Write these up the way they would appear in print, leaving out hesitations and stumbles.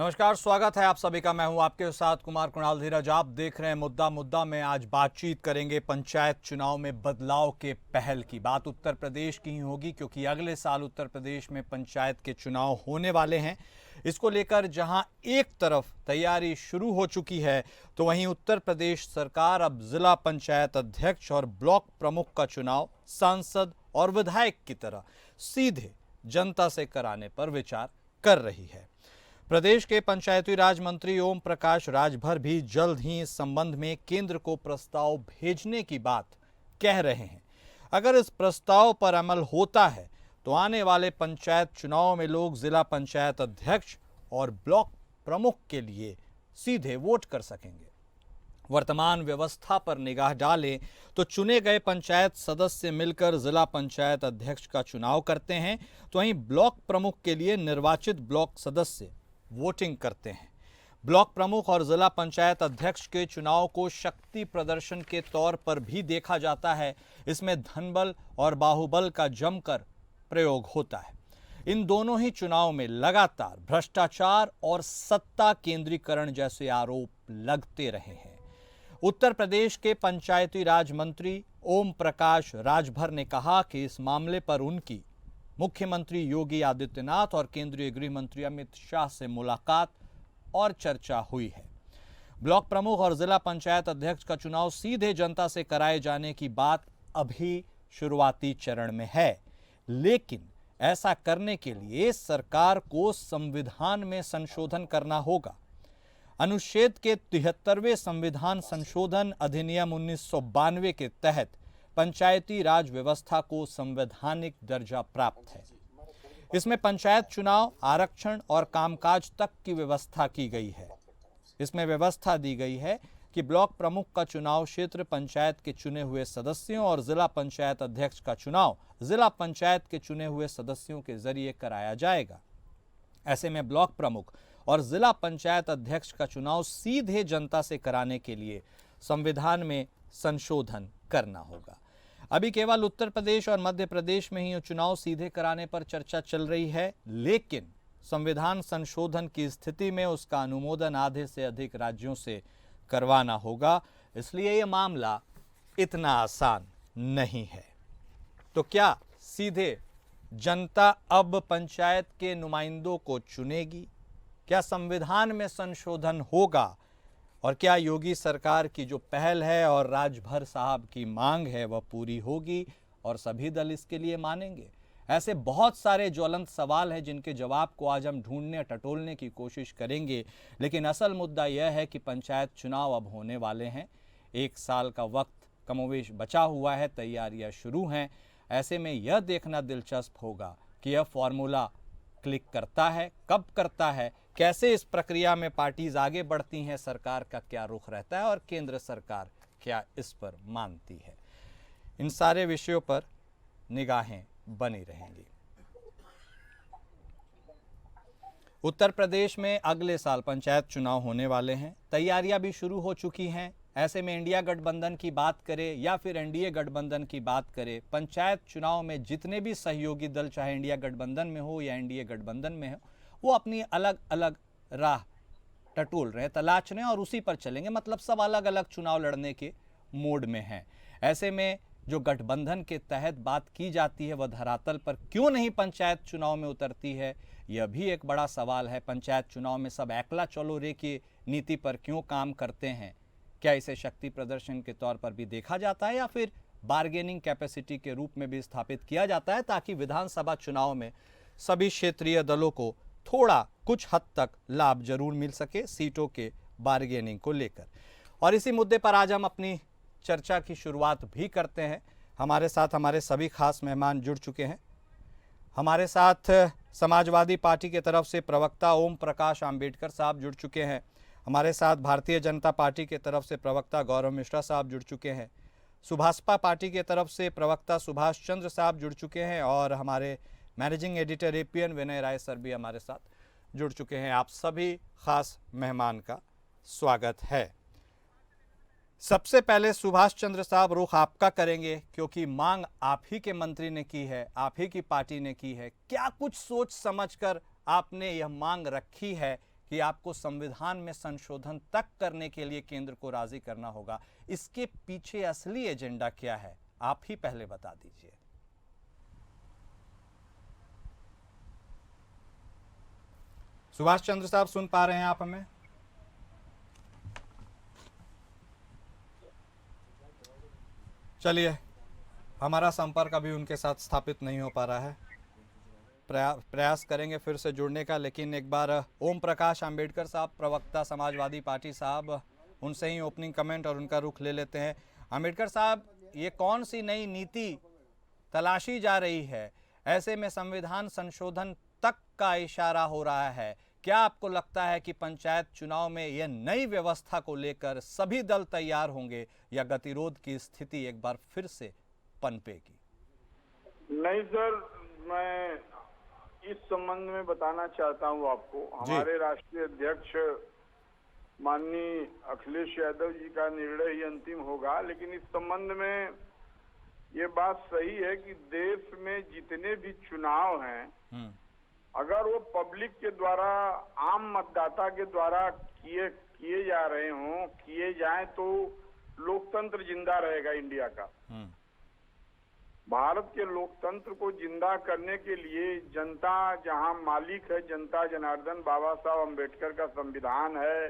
नमस्कार, स्वागत है आप सभी का। मैं हूं आपके साथ कुमार कुणाल धीरज। आप देख रहे हैं मुद्दा मुद्दा में। आज बातचीत करेंगे पंचायत चुनाव में बदलाव के पहल की। बात उत्तर प्रदेश की ही होगी क्योंकि अगले साल उत्तर प्रदेश में पंचायत के चुनाव होने वाले हैं। इसको लेकर जहां एक तरफ तैयारी शुरू हो चुकी है तो वहीं उत्तर प्रदेश सरकार अब जिला पंचायत अध्यक्ष और ब्लॉक प्रमुख का चुनाव सांसद और विधायक की तरह सीधे जनता से कराने पर विचार कर रही है। प्रदेश के पंचायती राज मंत्री ओम प्रकाश राजभर भी जल्द ही इस संबंध में केंद्र को प्रस्ताव भेजने की बात कह रहे हैं। अगर इस प्रस्ताव पर अमल होता है तो आने वाले पंचायत चुनाव में लोग जिला पंचायत अध्यक्ष और ब्लॉक प्रमुख के लिए सीधे वोट कर सकेंगे। वर्तमान व्यवस्था पर निगाह डालें तो चुने गए पंचायत सदस्य मिलकर जिला पंचायत अध्यक्ष का चुनाव करते हैं, तो वहीं ब्लॉक प्रमुख के लिए निर्वाचित ब्लॉक सदस्य वोटिंग करते हैं। ब्लॉक प्रमुख और जिला पंचायत अध्यक्ष के चुनाव को शक्ति प्रदर्शन के तौर पर भी देखा जाता है। इसमें धनबल और बाहुबल का जमकर प्रयोग होता है। इन दोनों ही चुनाव में लगातार भ्रष्टाचार और सत्ता केंद्रीकरण जैसे आरोप लगते रहे हैं। उत्तर प्रदेश के पंचायती राज मंत्री ओम प्रकाश राजभर ने कहा कि इस मामले पर उनकी मुख्यमंत्री योगी आदित्यनाथ और केंद्रीय गृह मंत्री अमित शाह से मुलाकात और चर्चा हुई है। ब्लॉक प्रमुख और जिला पंचायत अध्यक्ष का चुनाव सीधे जनता से कराए जाने की बात अभी शुरुआती चरण में है, लेकिन ऐसा करने के लिए सरकार को संविधान में संशोधन करना होगा। अनुच्छेद के 73वें संविधान संशोधन अधिनियम 1992 के तहत पंचायती राज व्यवस्था को संवैधानिक दर्जा प्राप्त है। इसमें पंचायत चुनाव, आरक्षण और कामकाज तक की व्यवस्था की गई है। इसमें व्यवस्था दी गई है कि ब्लॉक प्रमुख का चुनाव क्षेत्र पंचायत के चुने हुए सदस्यों और जिला पंचायत अध्यक्ष का चुनाव जिला पंचायत के चुने हुए सदस्यों के जरिए कराया जाएगा। ऐसे में ब्लॉक प्रमुख और जिला पंचायत अध्यक्ष का चुनाव सीधे जनता से कराने के लिए संविधान में संशोधन करना होगा। अभी केवल उत्तर प्रदेश और मध्य प्रदेश में ही चुनाव सीधे कराने पर चर्चा चल रही है, लेकिन संविधान संशोधन की स्थिति में उसका अनुमोदन आधे से अधिक राज्यों से करवाना होगा। इसलिए यह मामला इतना आसान नहीं है। तो क्या सीधे जनता अब पंचायत के नुमाइंदों को चुनेगी? क्या संविधान में संशोधन होगा? और क्या योगी सरकार की जो पहल है और राजभर साहब की मांग है वह पूरी होगी और सभी दल इसके लिए मानेंगे? ऐसे बहुत सारे ज्वलंत सवाल हैं जिनके जवाब को आज हम ढूंढने टटोलने की कोशिश करेंगे। लेकिन असल मुद्दा यह है कि पंचायत चुनाव अब होने वाले हैं। 1 साल का वक्त कमोवेश बचा हुआ है, तैयारियां शुरू हैं। ऐसे में यह देखना दिलचस्प होगा कि यह फॉर्मूला क्लिक करता है, कब करता है, कैसे इस प्रक्रिया में पार्टीज आगे बढ़ती हैं, सरकार का क्या रुख रहता है और केंद्र सरकार क्या इस पर मानती है। इन सारे विषयों पर निगाहें बनी रहेंगी। उत्तर प्रदेश में अगले साल पंचायत चुनाव होने वाले हैं। तैयारियां भी शुरू हो चुकी हैं। ऐसे में इंडिया गठबंधन की बात करें या फिर एनडीए गठबंधन की बात करें, पंचायत चुनाव में जितने भी सहयोगी दल, चाहे इंडिया गठबंधन में हो या एनडीए गठबंधन में हो, वो अपनी अलग अलग राह टटोल रहे हैं, तलाश रहे हैं और उसी पर चलेंगे। मतलब सब अलग अलग चुनाव लड़ने के मोड में हैं। ऐसे में जो गठबंधन के तहत बात की जाती है वह धरातल पर क्यों नहीं पंचायत चुनाव में उतरती है, यह भी एक बड़ा सवाल है। पंचायत चुनाव में सब एकला चलो रे की नीति पर क्यों काम करते हैं? क्या इसे शक्ति प्रदर्शन के तौर पर भी देखा जाता है या फिर बार्गेनिंग कैपेसिटी के रूप में भी स्थापित किया जाता है, ताकि विधानसभा चुनाव में सभी क्षेत्रीय दलों को थोड़ा कुछ हद तक लाभ जरूर मिल सके सीटों के बार्गेनिंग को लेकर। और इसी मुद्दे पर आज हम अपनी चर्चा की शुरुआत भी करते हैं। हमारे साथ हमारे सभी खास मेहमान जुड़ चुके हैं। हमारे साथ समाजवादी पार्टी की तरफ से प्रवक्ता ओम प्रकाश आंबेडकर साहब जुड़ चुके हैं। हमारे साथ भारतीय जनता पार्टी की तरफ से प्रवक्ता गौरव मिश्रा साहब जुड़ चुके हैं। सुभाषपा पार्टी की तरफ से प्रवक्ता सुभाष चंद्र साहब जुड़ चुके हैं और हमारे मैनेजिंग एडिटर एपीएन विनय राय सर भी हमारे साथ जुड़ चुके हैं। आप सभी खास मेहमान का स्वागत है। सबसे पहले सुभाष चंद्र साहब, रुख आपका करेंगे क्योंकि मांग आप ही के मंत्री ने की है, आप ही की पार्टी ने की है। क्या कुछ सोच समझकर आपने यह मांग रखी है कि आपको संविधान में संशोधन तक करने के लिए केंद्र को राजी करना होगा। इसके पीछे असली एजेंडा क्या है, आप ही पहले बता दीजिए। सुभाष चंद्र साहब, सुन पा रहे हैं आप हमें? चलिए, हमारा संपर्क अभी उनके साथ स्थापित नहीं हो पा रहा है। प्रयास करेंगे फिर से जुड़ने का, लेकिन एक बार ओम प्रकाश आंबेडकर साहब, प्रवक्ता समाजवादी पार्टी साहब, उनसे ही ओपनिंग कमेंट और उनका रुख ले लेते हैं। आंबेडकर साहब, ये कौन सी नई नीति तलाशी जा रही है? ऐसे में संविधान संशोधन तक का इशारा हो रहा है। क्या आपको लगता है कि पंचायत चुनाव में यह नई व्यवस्था को लेकर सभी दल तैयार होंगे या गतिरोध की स्थिति एक बार फिर से पनपेगी? नहीं सर, मैं इस संबंध में बताना चाहता हूं आपको। हमारे राष्ट्रीय अध्यक्ष माननीय अखिलेश यादव जी का निर्णय ही अंतिम होगा, लेकिन इस संबंध में ये बात सही है कि देश में जितने भी चुनाव हैं, अगर वो पब्लिक के द्वारा, आम मतदाता के द्वारा किए जा रहे हों, किए जाएं, तो लोकतंत्र जिंदा रहेगा इंडिया का। भारत के लोकतंत्र को जिंदा करने के लिए जनता जहां मालिक है, जनता जनार्दन बाबा साहब अम्बेडकर का संविधान है,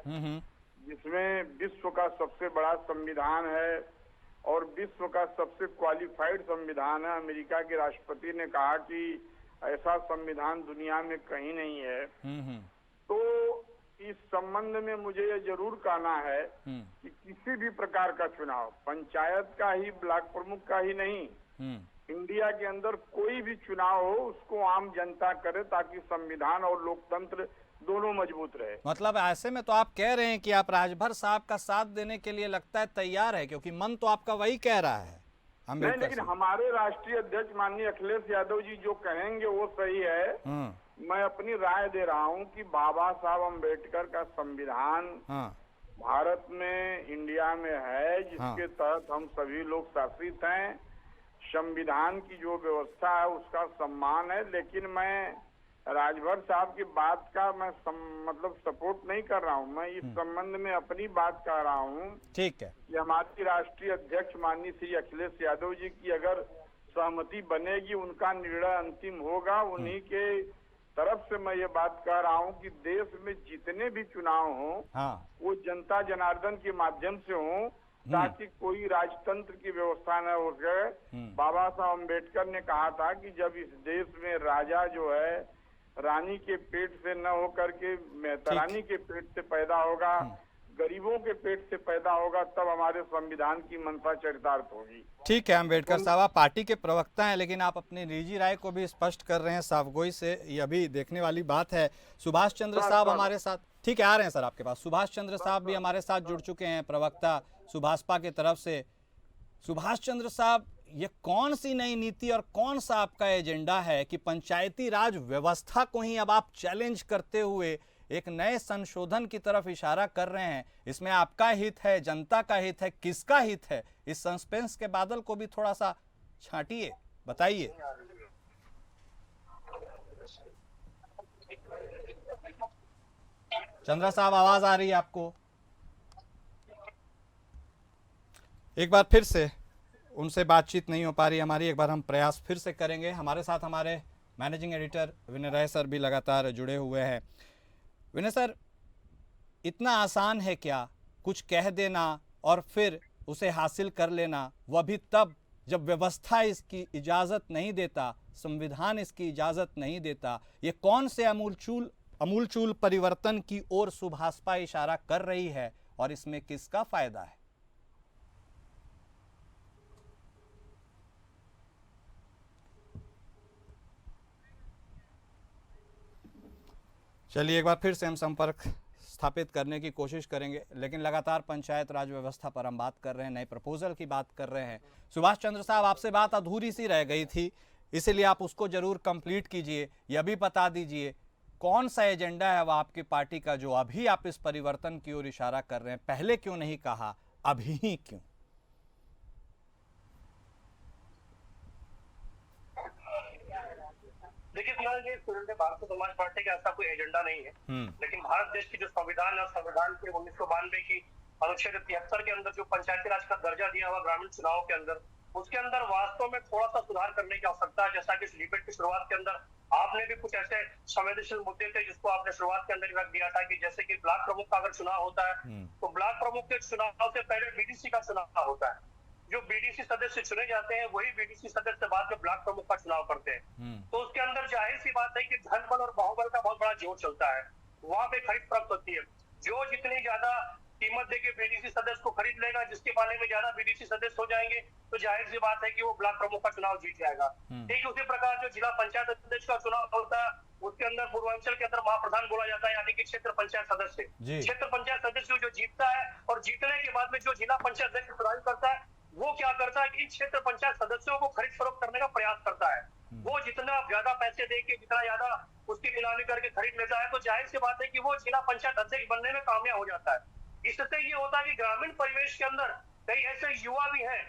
जिसमें विश्व का सबसे बड़ा संविधान है और विश्व का सबसे क्वालिफाइड संविधान है। अमेरिका के राष्ट्रपति ने कहा कि ऐसा संविधान दुनिया में कहीं नहीं है। तो इस संबंध में मुझे ये जरूर कहना है कि किसी भी प्रकार का चुनाव, पंचायत का ही, ब्लॉक प्रमुख का ही नहीं, इंडिया के अंदर कोई भी चुनाव हो, उसको आम जनता करे ताकि संविधान और लोकतंत्र दोनों मजबूत रहे। मतलब ऐसे में तो आप कह रहे हैं कि आप राजभर साहब का साथ देने के लिए लगता है तैयार है, क्योंकि मन तो आपका वही कह रहा है। नहीं, लेकिन हमारे राष्ट्रीय अध्यक्ष माननीय अखिलेश यादव जी जो कहेंगे वो सही है। मैं अपनी राय दे रहा हूँ कि बाबा साहब अम्बेडकर का संविधान भारत में, इंडिया में है, जिसके तहत हम सभी लोग शासित हैं। संविधान की जो व्यवस्था है उसका सम्मान है, लेकिन मैं राजभर साहब की बात का मैं मतलब सपोर्ट नहीं कर रहा हूं। मैं इस संबंध में अपनी बात कह रहा हूं। ठीक है कि हमारी राष्ट्रीय अध्यक्ष माननीय श्री अखिलेश यादव जी की अगर सहमति बनेगी, उनका निर्णय अंतिम होगा, उन्हीं के तरफ से मैं ये बात कह रहा हूं कि देश में जितने भी चुनाव हों, वो जनता जनार्दन के माध्यम से हों, ताकि कोई राजतंत्र की व्यवस्था न हो सके। बाबा साहब अम्बेडकर ने कहा था कि जब इस देश में राजा जो है रानी के पेट से न होकर के मेहतरानी के पेट से पैदा होगा, गरीबों के पेट से पैदा होगा, तब हमारे संविधान की मंशा चरितार्थ होगी। ठीक है अम्बेडकर साहब, आप पार्टी के प्रवक्ता हैं, लेकिन आप अपनी निजी राय को भी स्पष्ट कर रहे हैं साफगोई से, यह भी देखने वाली बात है। सुभाष चंद्र साहब हमारे साथ, ठीक है, आ रहे हैं सर आपके पास। सुभाष चंद्र साहब भी हमारे साथ जुड़ चुके हैं, प्रवक्ता सुभाषपा की तरफ से। सुभाष चंद्र साहब, ये कौन सी नई नीति और कौन सा आपका एजेंडा है कि पंचायती राज व्यवस्था को ही अब आप चैलेंज करते हुए एक नए संशोधन की तरफ इशारा कर रहे हैं? इसमें आपका हित है, जनता का हित है, किसका हित है? इस सस्पेंस के बादल को भी थोड़ा सा छांटिए, बताइए। चंद्रा साहब, आवाज आ रही है आपको? एक बार फिर से उनसे बातचीत नहीं हो पा रही हमारी, एक बार हम प्रयास फिर से करेंगे। हमारे साथ हमारे मैनेजिंग एडिटर विनय राय सर भी लगातार जुड़े हुए हैं। विनय सर, इतना आसान है क्या कुछ कह देना और फिर उसे हासिल कर लेना, वह भी तब जब व्यवस्था इसकी इजाज़त नहीं देता, संविधान इसकी इजाज़त नहीं देता? ये कौन से अमूलचूल परिवर्तन की ओर सुभाषपा इशारा कर रही है और इसमें किसका फायदा है? चलिए, एक बार फिर से हम संपर्क स्थापित करने की कोशिश करेंगे, लेकिन लगातार पंचायत राज व्यवस्था पर हम बात कर रहे हैं, नए प्रपोजल की बात कर रहे हैं। सुभाष चंद्र साहब, आपसे बात अधूरी सी रह गई थी, इसीलिए आप उसको जरूर कंप्लीट कीजिए। यह भी बता दीजिए कौन सा एजेंडा है वह आपकी पार्टी का जो अभी आप इस परिवर्तन की ओर इशारा कर रहे हैं? पहले क्यों नहीं कहा, अभी ही क्यों? देखिए, फिलहाल ये भारतीय समाज पार्टी का ऐसा कोई एजेंडा नहीं है। लेकिन भारत देश की जो संविधान है, संविधान के 1992 की अनुच्छेद 73 के अंदर जो पंचायती राज का दर्जा दिया हुआ ग्रामीण चुनाव के अंदर, उसके अंदर वास्तव में थोड़ा सा सुधार करने की आवश्यकता है। जैसा कि इस डिबेट की शुरुआत के अंदर आपने भी कुछ ऐसे संवेदनशील मुद्दे थे जिसको आपने शुरुआत के अंदर रख दिया था कि जैसे कि ब्लॉक प्रमुख का अगर चुनाव होता है तो ब्लॉक प्रमुख के चुनाव से पहले बीडीसी का चुनाव होता है। जो बीडीसी सदस्य चुने जाते हैं वही बीडीसी सदस्य बाद में ब्लॉक प्रमुख का चुनाव करते हैं। तो उसके अंदर जाहिर सी बात है कि धन बल और बाहुबल का बहुत बड़ा जोर चलता है। वहां पे खरीद फरोख्त होती है। जो जितनी ज्यादा कीमत देके बीडीसी सदस्य को खरीद लेगा, जिसके बारे में ज्यादा बीडीसी सदस्य हो जाएंगे, तो जाहिर सी बात है कि वो ब्लॉक प्रमुख का चुनाव जीत जाएगा। ठीक उसी प्रकार जो जिला पंचायत अध्यक्ष का चुनाव होता है, उसके अंदर पूर्वांचल के अंदर महाप्रधान बोला जाता है, यानी कि क्षेत्र पंचायत सदस्य। क्षेत्र पंचायत सदस्य जो जीतता है और जीतने के बाद में जो जिला पंचायत अध्यक्ष चुनाव करता है, वो क्या करता है कि क्षेत्र पंचायत सदस्यों को खरीद फरोख्त करने का प्रयास करता है। वो जितना ज्यादा पैसे दे के, जितना ज्यादा उसकी नीलामी करके खरीद लेता है, तो जाहिर सी बात है कि वो जिला पंचायत अध्यक्ष बनने में कामयाब हो जाता है। इससे ये होता है कि ग्रामीण परिवेश के अंदर कई ऐसे युवा भी हैं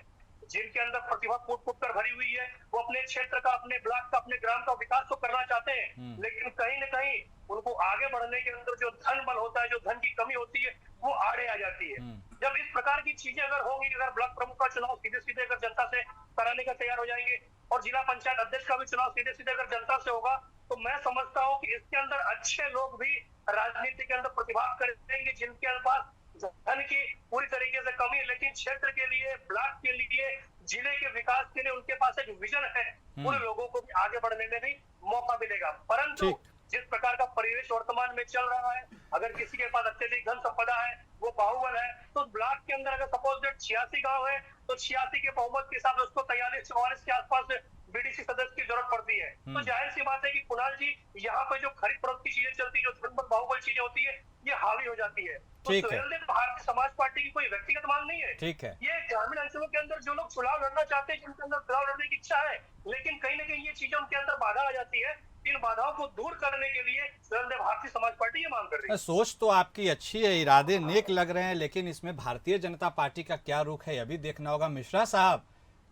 जिनके अंदर प्रतिभा फूट फूट कर भरी हुई है। वो अपने क्षेत्र का, अपने ब्लॉक का, अपने ग्राम का विकास तो करना चाहते हैं, लेकिन कहीं न कहीं उनको आगे बढ़ने के अंदर जो धन बल होता है, जो धन की कमी होती है, वो आड़े आ जाती है। जब इस प्रकार की चीजें अगर होंगी, अगर ब्लॉक प्रमुख का चुनाव सीधे सीधे अगर जनता से कराने का तैयार हो जाएंगे और जिला पंचायत अध्यक्ष का भी चुनाव सीधे सीधे अगर जनता से होगा, तो मैं समझता हूँ कि इसके अंदर अच्छे लोग भी राजनीति के अंदर प्रतिभा करेंगे, जिनके पास धन की पूरी तरीके से कमी है, लेकिन क्षेत्र के लिए, ब्लॉक के लिए, जिले के विकास के लिए उनके पास एक विजन है। उन लोगों को भी आगे बढ़ने में भी मौका मिलेगा। परंतु जिस प्रकार का परिवेश वर्तमान में चल रहा है, अगर किसी के पास अत्यधिक धन संपदा है, वो बाहुबल है, तो ब्लॉक के अंदर अगर सपोज डेट 86 गांव है, तो 86 के बहुमत के साथ उसको 43-44 के आसपास बीडीसी सदस्य की जरूरत पड़ती है। तो जाहिर सी बात है कि कुणाल जी, यहाँ पे जो खरीद फरोख्त की चीजें चलती है, जो धन बाहुबल चीजें होती है, ये हावी हो जाती है। तो भारतीय समाज पार्टी की कोई व्यक्तिगत मांग नहीं है। ठीक है। ये ग्रामीण अंचलों के अंदर जो लोग चुनाव लड़ना चाहते हैं, जिनके अंदर चुनाव लड़ने की इच्छा है, लेकिन कहीं ना कहीं ये चीजें उनके अंदर बाधा आ जाती है। इन बाधाओं को दूर करने के लिए भारतीय समाज पार्टी ये मांग कर रही है। सोच तो आपकी अच्छी है, इरादे नेक लग रहे हैं, लेकिन इसमें भारतीय जनता पार्टी का क्या रुख है, अभी देखना होगा। मिश्रा साहब,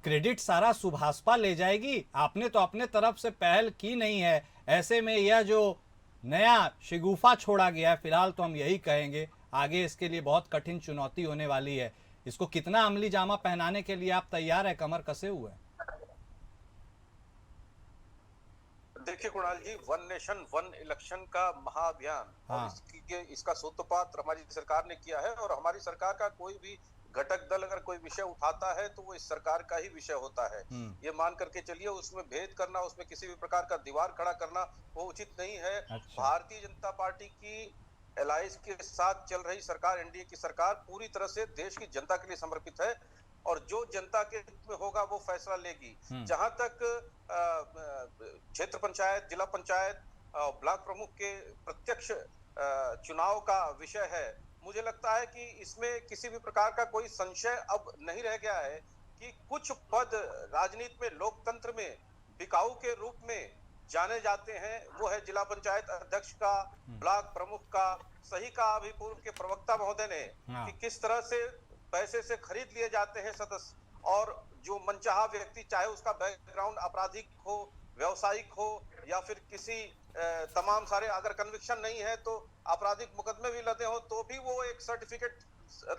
क्रेडिट सारा सुभाषपा ले जाएगी? आपने तो अपने तरफ से पहल की नहीं है। ऐसे में यह जो नया शिगुफा छोड़ा गया है, फिलहाल तो हम यही कहेंगे, आगे इसके लिए बहुत कठिन चुनौती होने वाली है। इसको कितना अमली जामा पहनाने के लिए आप तैयार है, कमर कसे हुए? देखिए कुणाल जी, वन नेशन वन इलेक्शन का महाअभियान, और इसका सूत्रपात हमारी सरकार ने किया है। और हमारी सरकार का कोई भी घटक दल अगर कोई विषय उठाता है तो वो इस सरकार का ही विषय होता है। ये मान करके चलिए, उसमें भेद करना, उसमें किसी भी प्रकार का दीवार खड़ा करना वो उचित नहीं है। भारतीय जनता पार्टी की एलायंस के साथ चल रही सरकार, एनडीए की सरकार, पूरी तरह से देश की जनता के लिए समर्पित है, और जो जनता के हित में होगा वो फैसला लेगी। जहां तक क्षेत्र पंचायत, जिला पंचायत, ब्लॉक प्रमुख के प्रत्यक्ष चुनाव का विषय है, मुझे लगता है कि इसमें किसी भी प्रकार का कोई संशय अब नहीं रह गया है कि कुछ पद राजनीति में, लोकतंत्र में बिकाऊ के रूप में जाने जाते हैं। वो है जिला पंचायत अध्यक्ष का, ब्लॉक प्रमुख का। सही कहा अभी पूर्व के प्रवक्ता महोदय ने कि किस तरह से पैसे से खरीद लिए जाते हैं सदस्य, और जो मनचाहा व्यक्ति, चाहे उसका बैकग्राउंड आपराधिक हो, व्यवसायिक हो, या फिर किसी तमाम सारे, अगर कन्विक्शन नहीं है तो आपराधिक मुकदमे भी लदे हो, तो भी वो एक सर्टिफिकेट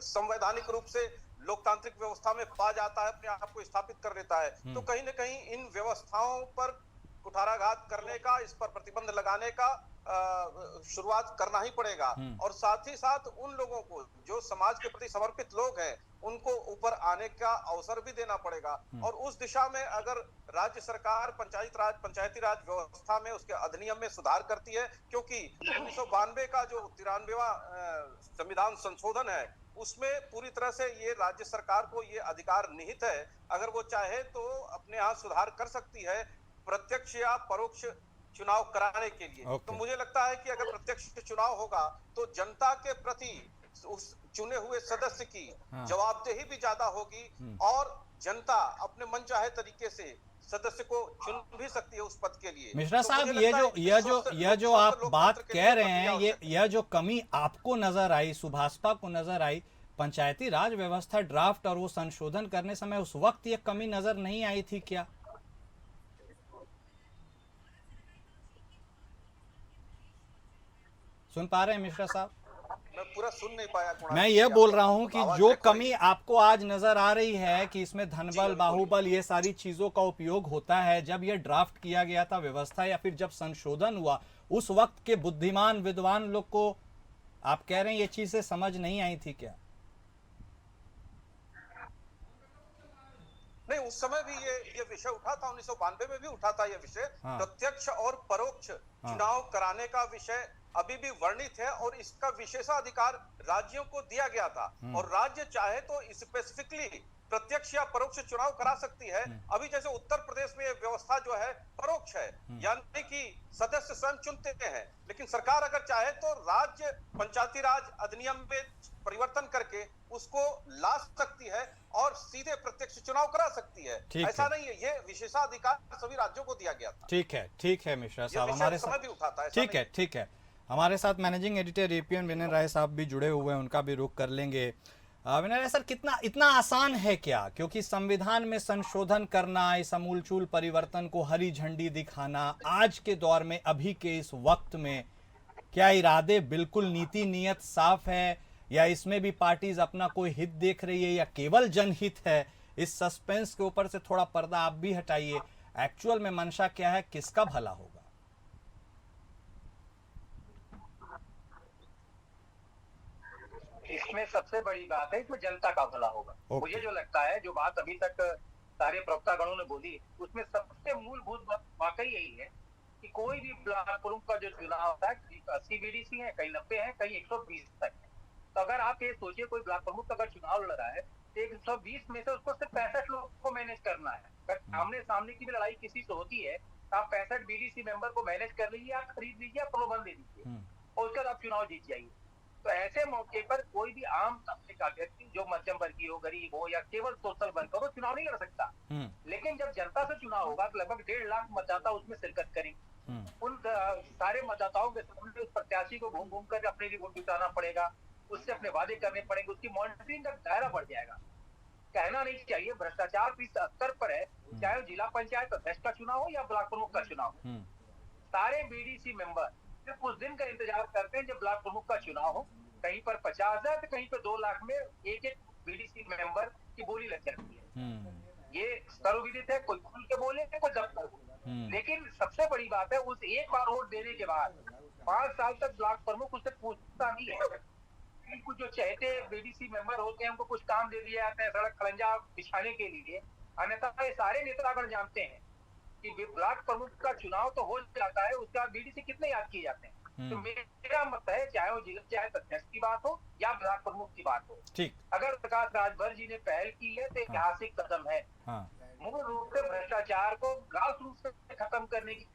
संवैधानिक रूप से लोकतांत्रिक व्यवस्था में पा जाता है, अपने आप को स्थापित कर लेता है। तो कहीं न कहीं इन व्यवस्थाओं पर कुठाराघात करने का, इस पर प्रतिबंध लगाने का शुरुआत करना ही पड़ेगा। और साथ ही साथ उन लोगों को जो समाज के प्रति समर्पित लोग हैं, उनको ऊपर आने का अवसर भी देना पड़ेगा। और उस दिशा में अगर राज्य सरकार पंचायती राज व्यवस्था में, उसके अधिनियम में सुधार करती है, क्योंकि 1992 का जो 93वां संविधान संशोधन है, उसमें पूरी तरह से ये राज्य सरकार को ये अधिकार निहित है, अगर वो चाहे तो अपने यहाँ सुधार कर सकती है, प्रत्यक्ष या परोक्ष चुनाव कराने के लिए। तो मुझे लगता है कि अगर प्रत्यक्ष चुनाव होगा तो जनता के प्रति उस चुने हुए सदस्य की जवाबदेही भी ज्यादा होगी, और जनता अपने मनचाहे तरीके से सदस्य को चुन भी सकती है उस पद के लिए। मिश्रा साहब, यह जो आप बात कह रहे हैं, यह जो कमी आपको नजर आई, सुभाषपा को नजर आई, पंचायती राज व्यवस्था ड्राफ्ट और वो संशोधन करने समय उस वक्त ये कमी नजर नहीं आई थी क्या? सुन पा रहे हैं मिश्रा साहब? मैं पूरा सुन नहीं पाया कुणाल मैं जी, ये बोल आपका रहा हूं कि आवाज जो ब्रेक हो रही कमी है। आपको आज नजर आ रही है कि इसमें धनबल, बिल्कुल। बाहुबल, ये सारी चीजों का उपयोग होता है, जब ये ड्राफ्ट किया गया था व्यवस्था या फिर जब संशोधन हुआ, उस वक्त के बुद्धिमान विद्वान लोग को आप कह रहे हैं ये चीजें समझ नहीं आई थी क्या? नहीं, उस समय भी ये विषय उठा था, 1992 में भी उठा था ये विषय। हाँ। प्रत्यक्ष और परोक्ष चुनाव कराने का विषय अभी भी वर्णित है और इसका विशेषाधिकार राज्यों को दिया गया था और राज्य चाहे तो स्पेसिफिकली प्रत्यक्ष या परोक्ष चुनाव करा सकती है। अभी जैसे उत्तर प्रदेश में ये व्यवस्था जो है परोक्ष है, यानी कि सदस्य स्वयं चुनते हैं, लेकिन सरकार अगर चाहे तो राज्य पंचायती राज अधिनियम में परिवर्तन करके उसको ला सकती है और सीधे प्रत्यक्ष चुनाव करा सकती है। ठीक ऐसा है। नहीं है, ये विशेषाधिकार सभी राज्यों को दिया गया था। ठीक है मिश्रा ये साहब, विषय हमारे उस समय साथ भी उठाता है, ऐसा ठीक नहीं है, ठीक है। हमारे साथ मैनेजिंग एडिटर एपीएन विनय राय साहब भी जुड़े हुए हैं, उनका भी रुख कर लेंगे। विनय राय सर, कितना इतना आसान है क्या? क्योंकि संविधान में संशोधन करना, इस अमूलचूल परिवर्तन को हरी झंडी दिखाना, आज के दौर में, अभी के इस वक्त में, क्या इरादे बिल्कुल नीति नियत साफ है या इसमें भी पार्टीज अपना कोई हित देख रही है या केवल जनहित है? इस सस्पेंस के ऊपर से थोड़ा पर्दा आप भी हटाइए। एक्चुअल में मंशा क्या है, किसका भला होगा? इसमें सबसे बड़ी बात है, इसमें जनता का भला होगा। मुझे जो लगता है, जो बात अभी तक सारे प्रवक्तागणों ने बोली, उसमें सबसे मूलभूत बात वाकई यही है कि कोई भी ब्लॉक प्रमुख का जो चुनाव होता है, 80 बीडीसी है, कहीं 90 है, कहीं 120 तक है। तो अगर आप ये सोचिए, कोई ब्लॉक प्रमुख अगर चुनाव लड़ रहा है तो 120 में से उसको सिर्फ 65 लोगों को मैनेज करना है। अगर आमने सामने की भी लड़ाई किसी से होती है तो आप 65 बीडीसी मेंबर को मैनेज कर लीजिए, आप खरीद लीजिए, आप प्रलोभन दे दीजिए और उसके बाद आप चुनाव जीत जाइए। तो ऐसे मौके पर कोई भी आम तबके का व्यक्ति, जो मध्यम वर्गीय हो, गरीब हो या केवल सोशल वर्कर हो, चुनाव नहीं लड़ सकता। लेकिन जब जनता से चुनाव होगा तो लगभग 1.5 लाख मतदाता उसमें शिरकत करेंगे। उन सारे मतदाताओं के सामने उस प्रत्याशी को घूम घूम कर अपने लिए वोट जुटाना पड़ेगा, उससे अपने वादे करने पड़ेंगे, उसकी मॉनिटरिंग का दायरा बढ़ जाएगा। कहना नहीं चाहिए, भ्रष्टाचार भी स्तर पर है, चाहे वो जिला पंचायत अध्यक्ष का चुनाव हो या ब्लॉक प्रमुख का चुनाव हो। सारे बीडीसी मेंबर सिर्फ उस दिन का इंतजार करते हैं जब ब्लॉक प्रमुख का चुनाव हो। कहीं पर 50,000 तो कहीं पर 2 लाख में एक बीडीसी मेंबर की बोली लग जाती है। ये सर्वविदित है, कोई खुल के बोले, कोई दफ्तर बोले। लेकिन सबसे बड़ी बात है, उस एक बार वोट देने के बाद 5 साल तक ब्लॉक प्रमुख उससे पूछता नहीं है। कुछ जो चहते बीडीसी मेंबर होते हैं, उनको कुछ काम दे दिया जाता है सड़क खलंजा बिछाने के लिए, अन्यथा ये सारे नेतागण जानते हैं कि ब्लॉक प्रमुख का चुनाव तो हो जाता है, उसके बाद बीडीसी कितने याद किए जाते हैं। तो मेरा मत है, चाहे वो जिला पंचायत अध्यक्ष की बात हो या ब्लॉक प्रमुख की बात हो, ठीक, अगर प्रकाश राजभर जी ने पहल की है तो ऐतिहासिक कदम है। मूल रूप से भ्रष्टाचार को ग्रास रूट से खत्म करने की,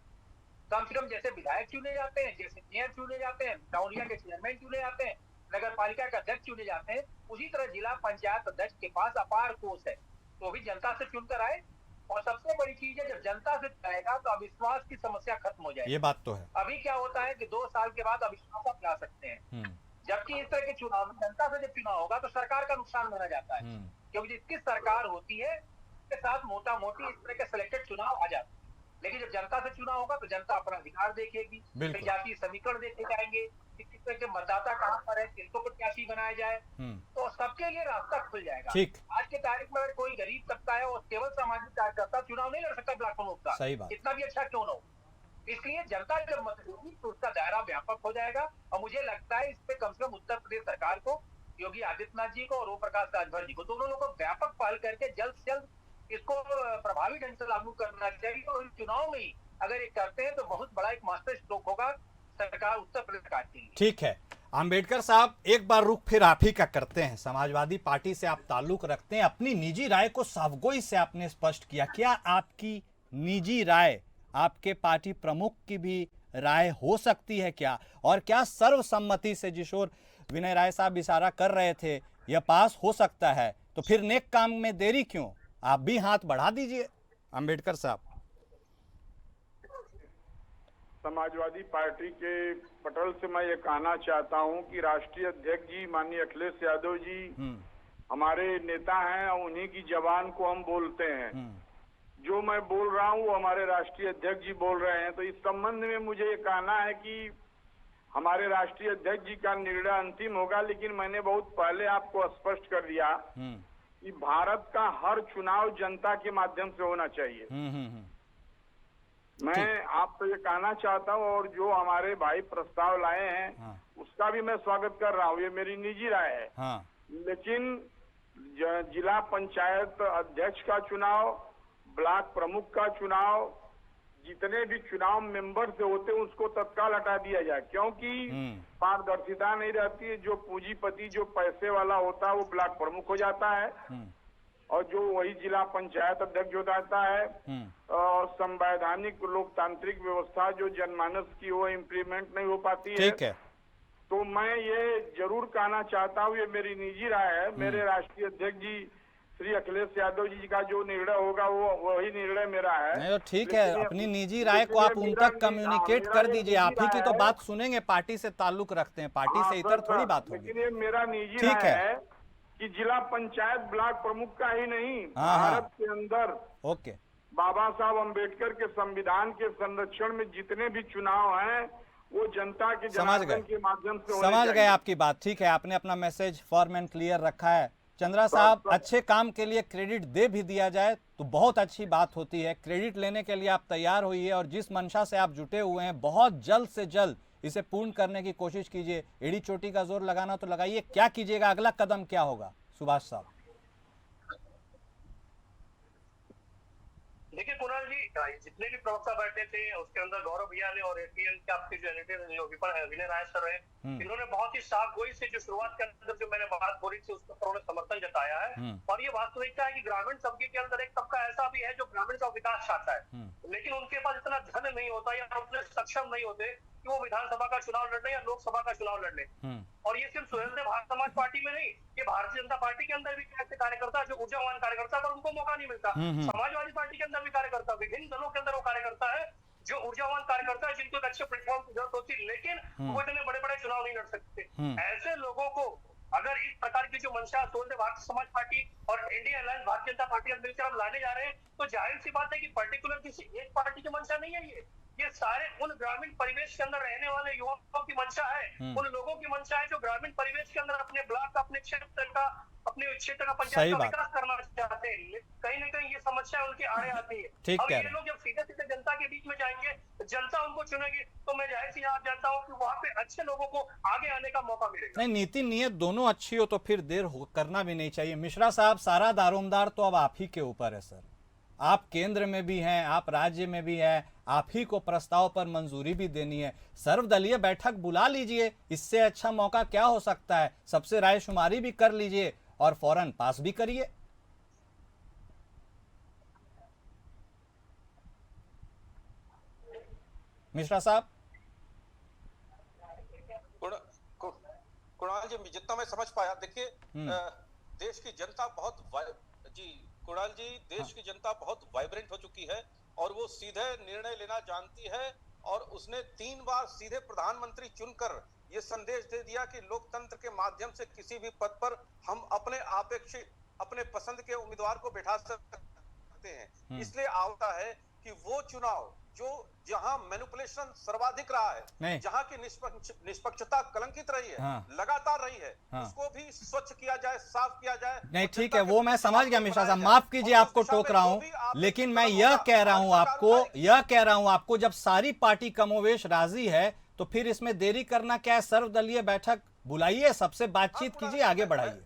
कम से कम जैसे विधायक चुने जाते हैं, जैसे मेयर चुने जाते हैं, टाउन एरिया के चेयरमैन चुने जाते हैं, नगर पालिका के अध्यक्ष चुने जाते हैं, उसी तरह जिला पंचायत अध्यक्ष के पास अपार कोष है, तो भी जनता से चुनकर आए। और सबसे बड़ी चीज है, जब जनता से आएगा तो अविश्वास की समस्या खत्म हो जाएगी। ये बात तो है। अभी क्या होता है कि 2 साल के बाद अविश्वास आप ला सकते हैं, जबकि इस तरह के चुनाव में जनता से जब चुनाव होगा तो सरकार का नुकसान माना जाता है, क्योंकि जिसकी सरकार होती है उसके साथ मोटा मोटी इस तरह के सिलेक्टेड चुनाव आ जाते हैं। लेकिन जब जनता से चुनाव होगा तो जनता अपना अधिकार देखेगी, फिर जातीय समीकरण देखे जाएंगे, किस तरह के मतदाता कहाँ पर है, किसको प्रत्याशी बनाया जाए, तो सबके लिए रास्ता खुल जाएगा। आज के तारीख में अगर कोई गरीब तबका है और केवल सामाजिक कार्यकर्ता चुनाव नहीं लड़ सकता ब्लॉक प्रमुख का, सही बात, इतना भी अच्छा क्यों न हो। इसलिए जनता जब मत देगी तो उसका दायरा व्यापक हो जाएगा। और मुझे लगता है इस पे कम से कम उत्तर प्रदेश सरकार को, योगी आदित्यनाथ जी को और ओम प्रकाश राजभर जी को, दोनों लोगों को व्यापक पहल करके जल्द से जल्द इसको प्रभावी ढंग से लागू करना चाहिए। और इन चुनाव में ही अगर ये करते हैं तो बहुत बड़ा एक मास्टर स्ट्रोक होगा सरकार, उत्तर प्रदेश सरकार के लिए। ठीक है अंबेडकर साहब, एक बार रुख फिर आप ही का करते हैं। समाजवादी पार्टी से आप ताल्लुक रखते हैं, अपनी निजी राय को साफगोई से आपने स्पष्ट किया। क्या आपकी निजी राय आपके पार्टी प्रमुख की भी राय हो सकती है क्या? और क्या सर्वसम्मति से, जिस ओर विनय राय साहब इशारा कर रहे थे, यह पास हो सकता है? तो फिर नेक काम में देरी क्यों? आप भी हाथ बढ़ा दीजिए अंबेडकर साहब। समाजवादी पार्टी के पटल से मैं ये कहना चाहता हूं कि राष्ट्रीय अध्यक्ष जी माननीय अखिलेश यादव जी हमारे नेता हैं और उन्हीं की जबान को हम बोलते हैं। जो मैं बोल रहा हूं वो हमारे राष्ट्रीय अध्यक्ष जी बोल रहे हैं। तो इस संबंध में मुझे ये कहना है कि हमारे राष्ट्रीय अध्यक्ष जी का निर्णय अंतिम होगा, लेकिन मैंने बहुत पहले आपको स्पष्ट कर दिया कि भारत का हर चुनाव जनता के माध्यम से होना चाहिए। मैं आपको ये कहना चाहता हूँ, और जो हमारे भाई प्रस्ताव लाए हैं उसका भी मैं स्वागत कर रहा हूँ, ये मेरी निजी राय है। लेकिन जिला पंचायत अध्यक्ष का चुनाव, ब्लॉक प्रमुख का चुनाव, जितने भी चुनाव मेंबर से होते हैं उसको तत्काल हटा दिया जाए, क्योंकि पारदर्शिता नहीं रहती है। जो पूंजीपति, जो पैसे वाला होता है वो ब्लॉक प्रमुख हो जाता है, और जो वही जिला पंचायत अध्यक्ष हो जाता है, और संवैधानिक लोकतांत्रिक व्यवस्था जो जनमानस की वो इम्प्लीमेंट नहीं हो पाती है। ठीक है। तो मैं ये जरूर कहना चाहता हूँ, ये मेरी निजी राय है, मेरे राष्ट्रीय अध्यक्ष जी श्री अखिलेश यादव जी का जो निर्णय होगा वो वही निर्णय मेरा है। नहीं तो ठीक है, अपनी निजी राय को आप उन तक कम्युनिकेट कर दीजिए। आप ही की तो बात सुनेंगे, पार्टी से ताल्लुक रखते हैं, पार्टी से इतर थोड़ी बात होगी। लेकिन ये मेरा निजी ठीक राय है कि जिला पंचायत ब्लॉक प्रमुख का ही नहीं, भारत के अंदर ओके बाबा साहब अम्बेडकर के संविधान के संरक्षण में जितने भी चुनाव हैं वो जनता के जनार्दन के माध्यम से होने समझ गए चाहिए। आपकी बात। ठीक है, आपने अपना मैसेज फॉर्म एंड क्लियर रखा है। चंद्रा साहब, अच्छे काम के लिए क्रेडिट दे भी दिया जाए तो बहुत अच्छी बात होती है। क्रेडिट लेने के लिए आप तैयार होइए, और जिस मंशा से आप जुटे हुए हैं बहुत जल्द से जल्द इसे पूर्ण करने की कोशिश कीजिए। एड़ी चोटी का जोर लगाना तो लगाइए, क्या कीजिएगा, अगला कदम क्या होगा सुभाष साहब? देखिए कुणाल जी, जितने भी प्रवक्ता बैठे थे उसके अंदर गौरव भैया ने और एटीएन के आपके जो एडिटर विनय राय सर है, इन्होंने बहुत ही साफ गोई से जो शुरुआत के अंदर जो मैंने बात बोली थी उसका उन्होंने समर्थन जताया है। और ये वास्तविकता है कि ग्रामीण तबके के अंदर एक तबका ऐसा भी है जो ग्रामीण का विकास चाहता है, लेकिन उनके पास इतना धन नहीं होता या उतने सक्षम नहीं होते कि वो विधानसभा का चुनाव लड़ ले या लोकसभा का चुनाव लड़ ले। और ये सिर्फ स्वयं से भारत समाज पार्टी में नहीं, ये भारतीय जनता पार्टी के अंदर भी ऐसे कार्यकर्ता जो ऊर्जावान कार्यकर्ता, पर उनको मौका नहीं मिलता। समाजवादी पार्टी के अंदर भी कार्यकर्ता, विभिन्न दलों के अंदर वो कार्यकर्ता है जो ऊर्जावान कार्यकर्ता है, जिनको एक अच्छे प्लेटफॉर्म की जरूरत होती है, लेकिन वो इतने बड़े बड़े चुनाव नहीं लड़ सकते। ऐसे लोगों को अगर इस प्रकार की जो मंशा सोचते भारतीय समाज पार्टी और India alliance Bharatiya Janata party के मिलकर हम लाने जा रहे हैं, तो जाहिर सी बात है कि पर्टिकुलर किसी एक पार्टी की मंशा नहीं है। ये सारे उन ग्रामीण परिवेश के अंदर रहने वाले युवाओं की मंशा है, उन लोगों की मंशा है जो ग्रामीण परिवेश के अंदर अपने ब्लॉक का, अपने क्षेत्र का, अपने क्षेत्र का, पंचायत का विकास करना चाहते हैं। कहीं ना कहीं ये समस्या उनके आड़े आती है। अब ये लोग जब सीधे सीधे जनता के बीच में जाएंगे, जनता उनको चुनेगी, तो मैं जाहिर सी बात जानता हूँ कि वहाँ पे अच्छे लोगों को आगे आने का मौका मिलेगा। नहीं, नीति नियत दोनों अच्छी हो तो फिर देर करना भी नहीं चाहिए। मिश्रा साहब, सारा दारोमदार तो अब आप ही के ऊपर है सर। आप केंद्र में भी हैं, आप राज्य में भी हैं, आप ही को प्रस्ताव पर मंजूरी भी देनी है। सर्वदलीय बैठक बुला लीजिए, इससे अच्छा मौका क्या हो सकता है। सबसे रायशुमारी भी कर लीजिए और फौरन पास भी करिए। मिश्रा साहब। कुणाल जी, जितना मैं समझ पाया, देखिए देश की जनता कुणाल जी, देश की जनता बहुत वाइब्रेंट हो चुकी है और वो सीधे निर्णय लेना जानती है, और उसने 3 बार सीधे प्रधानमंत्री चुनकर ये संदेश दे दिया कि लोकतंत्र के माध्यम से किसी भी पद पर हम अपने अपेक्षित, अपने पसंद के उम्मीदवार को बैठा सकते हैं। इसलिए आता है कि वो चुनाव जो जहां मैनिपुलेशन सर्वाधिक रहा है, जहां की निष्पक्षता कलंकित रही है, लगातार रही है, उसको भी स्वच्छ किया जाए, साफ किया जाए। नहीं ठीक है, वो मैं समझ गया मिश्रा साहब, माफ कीजिए आपको टोक रहा हूं, लेकिन मैं यह कह रहा हूं आपको जब सारी पार्टी कमोवेश राजी है तो फिर इसमें देरी करना क्या है। सर्वदलीय बैठक बुलाइए, सबसे बातचीत कीजिए, आगे बढ़ाइए।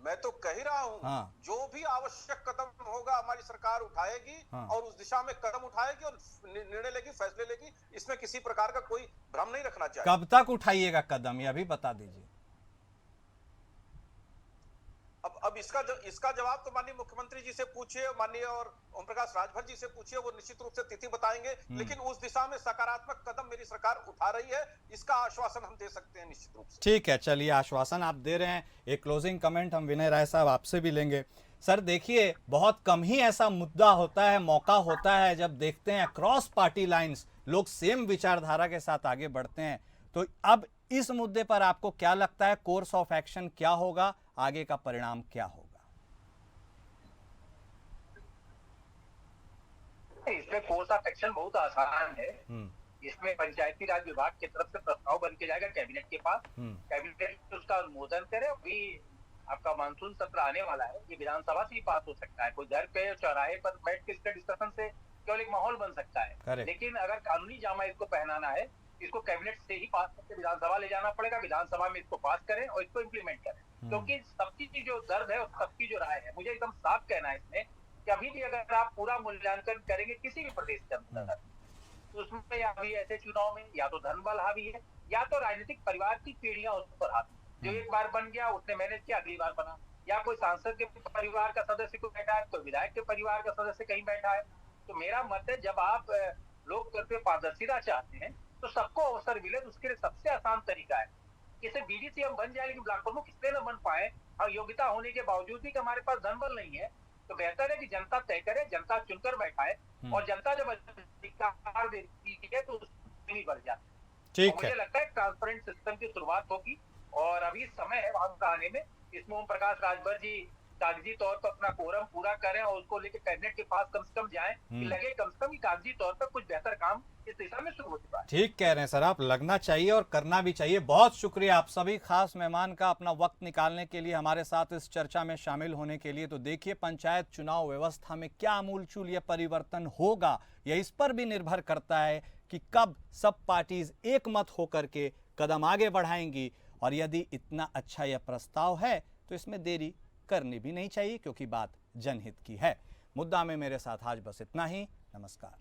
मैं तो कह ही रहा हूं, जो भी आवश्यक कदम होगा हमारी सरकार उठाएगी, और उस दिशा में कदम उठाएगी और निर्णय लेगी, फैसले लेगी। इसमें किसी प्रकार का कोई भ्रम नहीं रखना चाहिए। कब तक उठाइएगा कदम, यह भी बता दीजिए। अब इसका जवाब तो माननीय मुख्यमंत्री जी से पूछिए, माननीय और ओम प्रकाश राजभर जी से पूछिए, वो निश्चित रूप से तिथि बताएंगे। लेकिन उस दिशा में सकारात्मक कदम मेरी सरकार उठा रही है, इसका आश्वासन हम दे सकते हैं निश्चित रूप से। ठीक है, चलिए, आश्वासन आप दे रहे हैं। एक क्लोजिंग कमेंट हम विनय राय साहब आपसे भी लेंगे। सर देखिए, बहुत कम ही ऐसा मुद्दा होता है, मौका होता है जब देखते हैं क्रॉस पार्टी लाइंस लोग सेम विचारधारा के साथ आगे बढ़ते हैं। तो अब इस मुद्दे पर आपको क्या लगता है, कोर्स ऑफ एक्शन क्या होगा, आगे का परिणाम क्या होगा? इसमें कोर्स ऑफ एक्शन बहुत आसान है। इसमें पंचायती राज विभाग की तरफ से प्रस्ताव बन के जाएगा कैबिनेट के पास, कैबिनेट उसका अनुमोदन करे। अभी आपका मानसून सत्र आने वाला है, ये विधानसभा से ही पास हो सकता है, कोई घर पे चौराहे पर बैठ के इसके डिस्कशन से केवल एक माहौल बन सकता है। लेकिन अगर कानूनी जामा इसको पहनाना है, इसको कैबिनेट से ही पास करके विधानसभा ले जाना पड़ेगा, विधानसभा में इसको पास करें और इसको इम्प्लीमेंट करें। क्योंकि सबकी जो दर्द है और सबकी जो राय है, मुझे एकदम साफ कहना है इसमें कि अभी भी अगर आप पूरा मूल्यांकन करेंगे किसी भी प्रदेश के अंदर, तो उसमें अभी ऐसे चुनाव में या तो धन बल हावी है, या तो राजनीतिक परिवार की पीढ़ियां उस पर हावी। जो एक बार बन गया उसने मैनेज किया, अगली बार बना, या कोई सांसद के परिवार का सदस्य कोई बैठा है, कोई विधायक के परिवार का सदस्य कहीं बैठा है। तो मेरा मत है, जब आप लोकतंत्र में पारदर्शिता चाहते हैं तो सबको अवसर मिले, तो उसके लिए सबसे आसान तरीका है कि बीडीसी हम बन जाए, लेकिन ब्लॉक प्रमुख इसलिए न बन पाए और योग्यता होने के बावजूद भी कि हमारे पास धन बल नहीं है, तो बेहतर है कि जनता तय करे, जनता चुनकर बैठाए, और जनता जब अधिकार देती है तो उसमें बढ़ जाती है। ठीक है, मुझे लगता है ट्रांसपेरेंट सिस्टम की शुरुआत होगी और अभी समय है वहां आने में। इसमें ओम प्रकाश राजभर जी कागजी तौर पर अपना कोरम पूरा करें और उसको लेकर कैबिनेट के पास कम से कम जाएं, कि लगे कम से कम कागजी तौर पर कुछ बेहतर काम इस दिशा में शुरू हो चुका है। ठीक कह रहे हैं सर आप, लगना चाहिए और करना भी चाहिए। बहुत शुक्रिया आप सभी खास मेहमान का अपना वक्त निकालने के लिए, हमारे साथ इस चर्चा में शामिल होने के लिए। तो देखिए, पंचायत चुनाव व्यवस्था में क्या आमूलचूल ये परिवर्तन होगा, यह इस पर भी निर्भर करता है कि कब सब पार्टीज एक मत होकर के कदम आगे बढ़ाएंगी। और यदि इतना अच्छा यह प्रस्ताव है तो इसमें देरी करनी भी नहीं चाहिए, क्योंकि बात जनहित की है। मुद्दा में मेरे साथ आज बस इतना ही। नमस्कार।